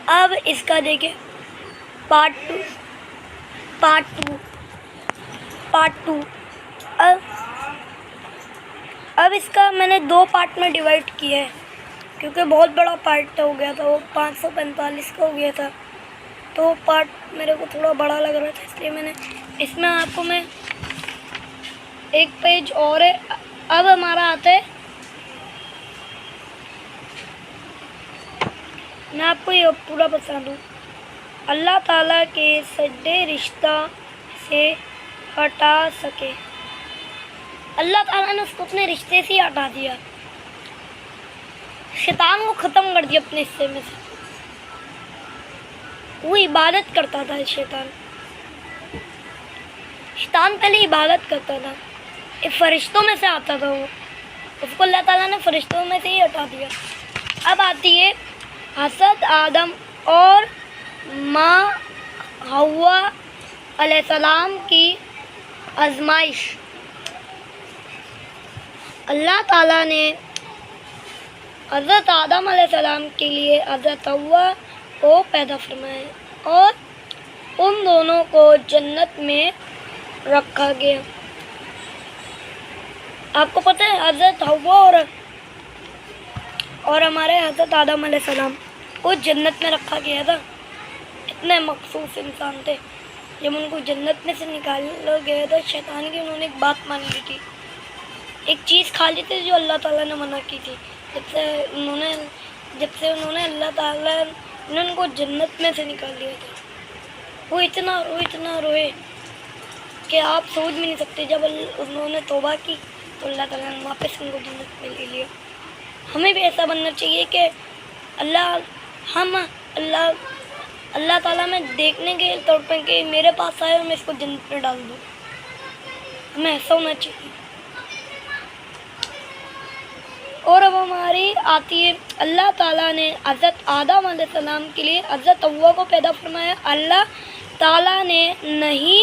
اب اس کا دیکھیں پارٹ ٹو اب اس کا میں نے 2 پارٹ میں ڈیوائڈ کیا ہے کیونکہ بہت بڑا پارٹ ہو گیا تھا، وہ 545 کا ہو گیا تھا، تو پارٹ میرے کو تھوڑا بڑا لگ رہا تھا، اس لیے میں نے اس میں آپ کو میں ایک پیج اور ہے۔ اب ہمارا آتا ہے، میں آپ کو یہ پورا بتا دوں، اللہ تعالیٰ کے سجدے رشتہ سے ہٹا سکے۔ اللہ تعالیٰ نے اس کو اپنے رشتے سے ہی ہٹا دیا، شیطان کو ختم کر دیا اپنے حصے میں سے۔ وہ عبادت کرتا تھا، شیطان پہلے عبادت کرتا تھا، فرشتوں میں سے آتا تھا، وہ اس کو اللہ تعالیٰ نے فرشتوں میں سے ہی ہٹا دیا۔ اب آتی ہے حضرت آدم اور ماں حوا علیہ السلام کی آزمائش۔ اللہ تعالیٰ نے حضرت آدم علیہ السلام کے لیے حضرت حوا کو پیدا فرمایا اور ان دونوں کو جنت میں رکھا گیا۔ آپ کو پتہ ہے حضرت حوا اور ہمارے حضرت آدم علیہ السلام کو جنت میں رکھا گیا تھا۔ اتنے مخصوص انسان تھے، جب ان کو جنت میں سے نکالا گیا تھا، شیطان کی انہوں نے ایک بات مان لی تھی، ایک چیز کھا لی تھی جو اللہ تعالیٰ نے منع کی تھی۔ جب سے انہوں نے اللہ تعالیٰ نے ان کو جنت میں سے نکال دیا تھا، وہ اتنا روئے کہ آپ سوچ بھی نہیں سکتے۔ جب انہوں نے توبہ کی تو اللہ تعالیٰ نے واپس ان کو جنت میں لے لیا۔ ہمیں بھی ایسا بننا چاہیے کہ اللہ تعالیٰ میں دیکھنے کے طور پہ کہ میرے پاس آئے اور میں اس کو جنت میں ڈال دوں، ہمیں ایسا ہونا چاہیے۔ اور اب ہماری آتی ہے، اللہ تعالیٰ نے حضرت آدم علیہ السلام کے لیے حضرت حوا کو پیدا فرمایا۔ اللہ تعالیٰ نے نہیں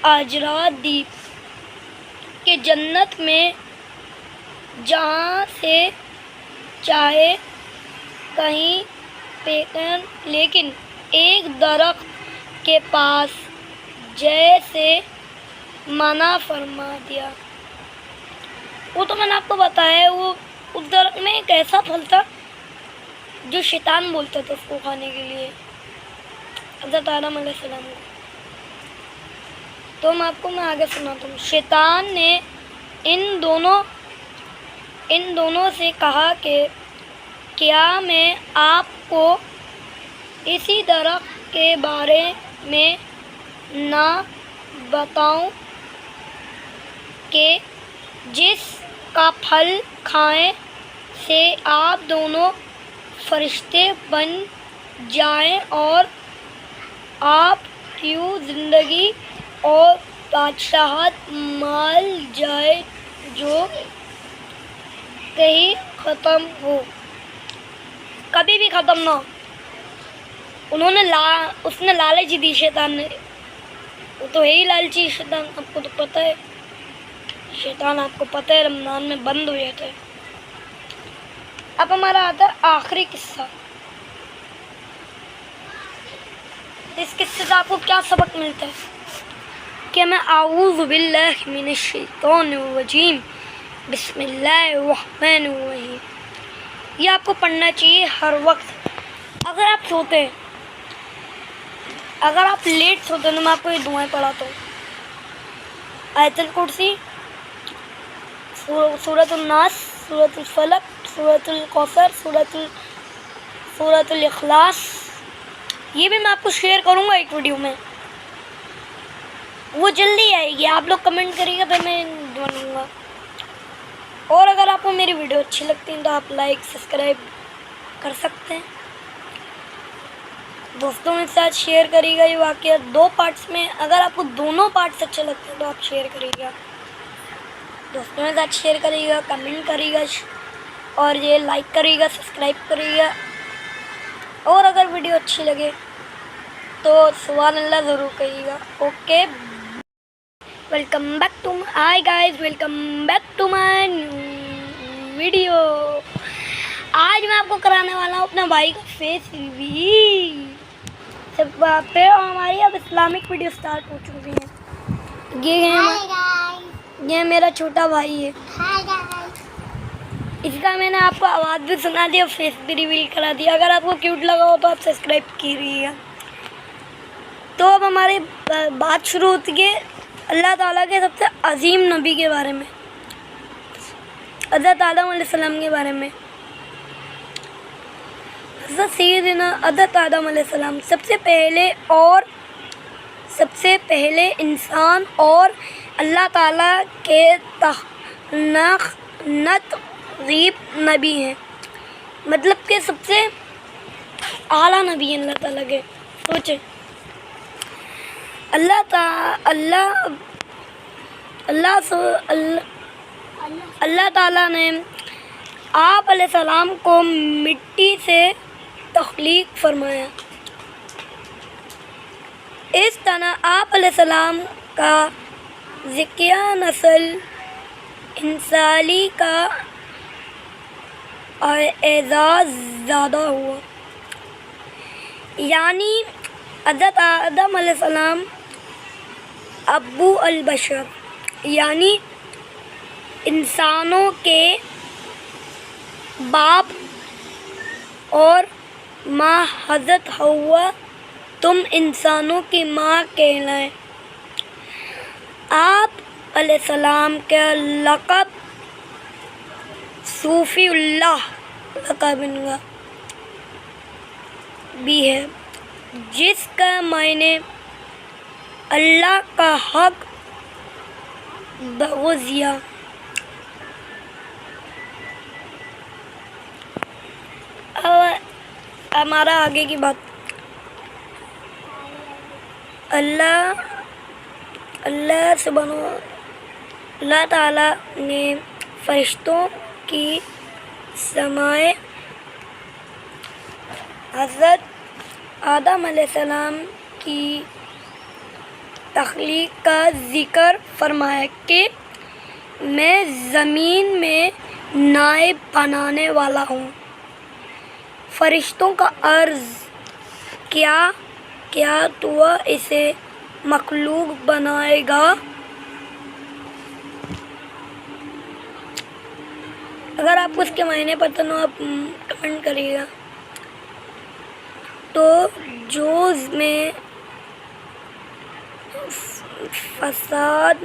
اجازت دی کہ جنت میں جہاں سے چاہے کہیں پھینکیں، لیکن ایک درخت کے پاس جیسے منع فرما دیا۔ وہ تو میں نے آپ کو بتایا ہے، وہ اس درخت میں ایک ایسا پھل تھا جو شیطان بولتا تھا اس کو کھانے کے لیے حضرت آدم علیہ السلام کو۔ تو میں آگے سناتا ہوں۔ شیطان نے ان دونوں سے کہا کہ کیا میں آپ کو اسی درخت کے بارے میں نہ بتاؤں کہ جس کا پھل کھانے سے آپ دونوں فرشتے بن جائیں اور آپ کیوں زندگی اور بادشاہت مال جائے جو کہیں ختم ہو، کبھی بھی ختم نہ ہو۔ اس نے لالچ دی شیطان نے، وہ تو ہے ہی لالچی شیطان، آپ کو تو پتہ ہے شیطان، آپ کو پتہ ہے رمضان میں بند ہو جاتا ہے۔ اب ہمارا آتا ہے آخری قصہ۔ اس قصے سے آپ کو کیا سبق ملتا ہے کہ میں اعوذ باللہ من الشیطان الرجیم بسم اللہ الرحمن الرحیم، یہ آپ کو پڑھنا چاہیے ہر وقت۔ اگر آپ سوتے ہیں، اگر آپ لیٹ سوتے ہیں تو میں آپ کو یہ دعائیں پڑھاتا ہوں۔ آیت الکرسی، سورۃ الناس، سورۃ الفلق، سورۃ الکوثر، سورۃ الاخلاص، یہ بھی میں آپ کو شیئر کروں گا ایک ویڈیو میں، وہ جلدی آئے گی، آپ لوگ کمنٹ کریے گا تو میں بنوں گا۔ اور اگر آپ کو میری ویڈیو اچھی لگتی ہے تو آپ لائک سبسکرائب کر سکتے ہیں، دوستوں کے ساتھ شیئر کریے گا۔ یہ واقعہ 2 پارٹس میں، اگر آپ کو دونوں پارٹس اچھے لگتے ہیں تو آپ شیئر کریے گا، دوستوں کے ساتھ شیئر کریے گا، کمنٹ کریے گا اور یہ لائک کریے گا، سبسکرائب کریے گا۔ اور اگر ویڈیو اچھی لگے تو سبحان اللہ ضرور کہیے گا۔ Okay, welcome back to hi guys, welcome back to my video. آج میں آپ کو کرانے والا ہوں اپنے بھائی کا فیس ریویل. پھر ہماری اب اسلامک ویڈیو سٹارٹ ہو چکی ہیں. یہ میرا چھوٹا بھائی ہے. اس کا میں نے آپ کو آواز بھی سنا دی اور فیس بھی ریویل کرا دیا. اگر آپ کو کیوٹ لگا ہو تو آپ سبسکرائب کیجیے گا. تو اب ہماری بات شروع ہوتی ہے اللہ تعالیٰ کے سب سے عظیم نبی کے بارے میں، حضرت آدم علیہ السلام کے بارے میں. حضرت سیدنا حضرت آدم علیہ السلام سب سے پہلے انسان اور اللہ تعالیٰ کے غیب نبی ہیں. مطلب کہ سب سے اعلیٰ نبی ہیں اللہ تعالیٰ کے. سوچیں، اللہ تعالیٰ نے آپ علیہ السلام کو مٹی سے تخلیق فرمایا. اس طرح آپ علیہ السلام کا ذکیہ نسل انسانی کا اعزاز زیادہ ہوا. یعنی حضرت آدم علیہ السلام ابو البشر، یعنی انسانوں کے باپ، اور ماں حضرت حوا تم انسانوں کی ماں کہلائیں. آپ علیہ السلام کا لقب صوفی اللہ لقب بھی ہے، جس کا معنی اللہ کا حق بغضیا. ہمارا آگے کی بات، اللہ تعالیٰ نے فرشتوں کی سمائے حضرت آدم علیہ السلام کی تخلیق کا ذکر فرمایا کہ میں زمین میں نائب بنانے والا ہوں. فرشتوں کا عرض کیا تو اسے مخلوق بنائے گا؟ اگر آپ کو اس کے معنی پتہ نہ ہو آپ کمنٹ کریے گا. تو جوز میں فساد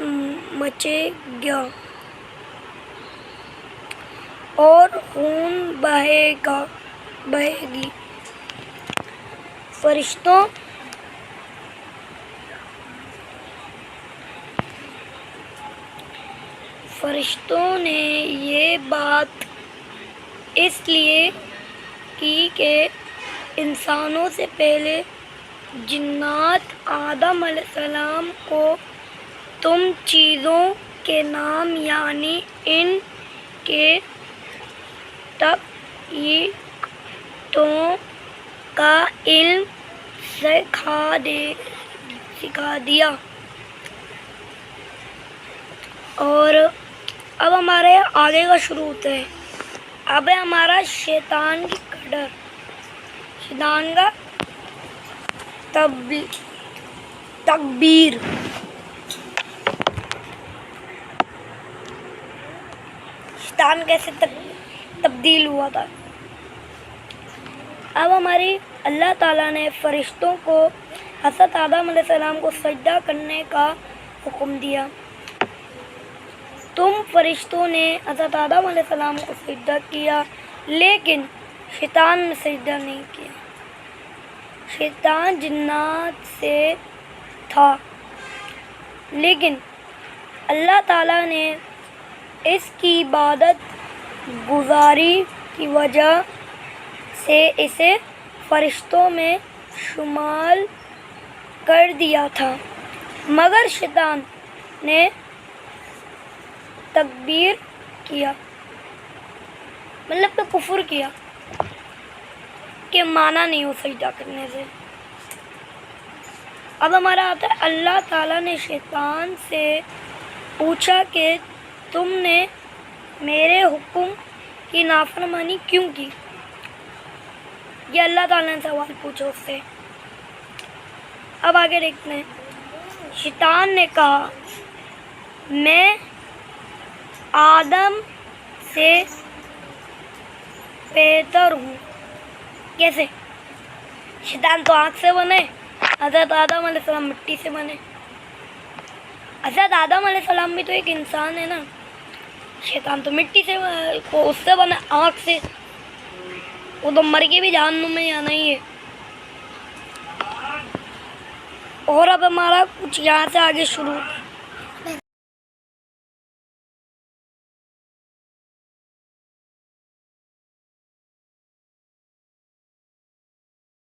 مچے گا اور خون بہے گی. فرشتوں نے یہ بات اس لیے کی کہ انسانوں سے پہلے جنات آدم علیہ السلام کو تم چیزوں کے نام یعنی ان کے تخلیقوں کا علم سکھا دیا. اور اب ہمارے آگے کا شروع ہوتا ہے. اب ہے ہمارا شیطان کی قدر، شیطان کا تکبیر. شیطان کیسے تبدیل ہوا تھا. اب ہماری اللہ تعالیٰ نے فرشتوں کو حضرت آدم علیہ السلام کو سجدہ کرنے کا حکم دیا. تم فرشتوں نے حضرت آدم علیہ السلام کو سجدہ کیا، لیکن شیطان نے سجدہ نہیں کیا. شیطان جنات سے تھا، لیکن اللہ تعالیٰ نے اس کی عبادت گزاری کی وجہ سے اسے فرشتوں میں شمال کر دیا تھا. مگر شیطان نے تکبیر کیا، مطلب کہ کفر کیا کہ مانا نہیں ہو سجدہ کرنے سے. اب ہمارا آتا ہے اللہ تعالیٰ نے شیطان سے پوچھا کہ تم نے میرے حکم کی نافرمانی کیوں کی؟ یہ اللہ تعالیٰ نے سوال پوچھا اس سے۔ اب آگے دیکھتے ہیں۔ شیطان نے کہا میں آدم سے بہتر ہوں۔ کیسے؟ شیطان تو آنکھ سے بنے، حضرت آدم علیہ السلام مٹی سے بنے۔ حضرت آدم علیہ السلام بھی تو ایک انسان ہے نا، شیطان تو مٹی سے اس سے بنا، آنکھ سے، وہ تو مر کے بھی جہنم میں جانا ہی ہے۔ اور اب ہمارا کچھ یہاں سے آگے شروع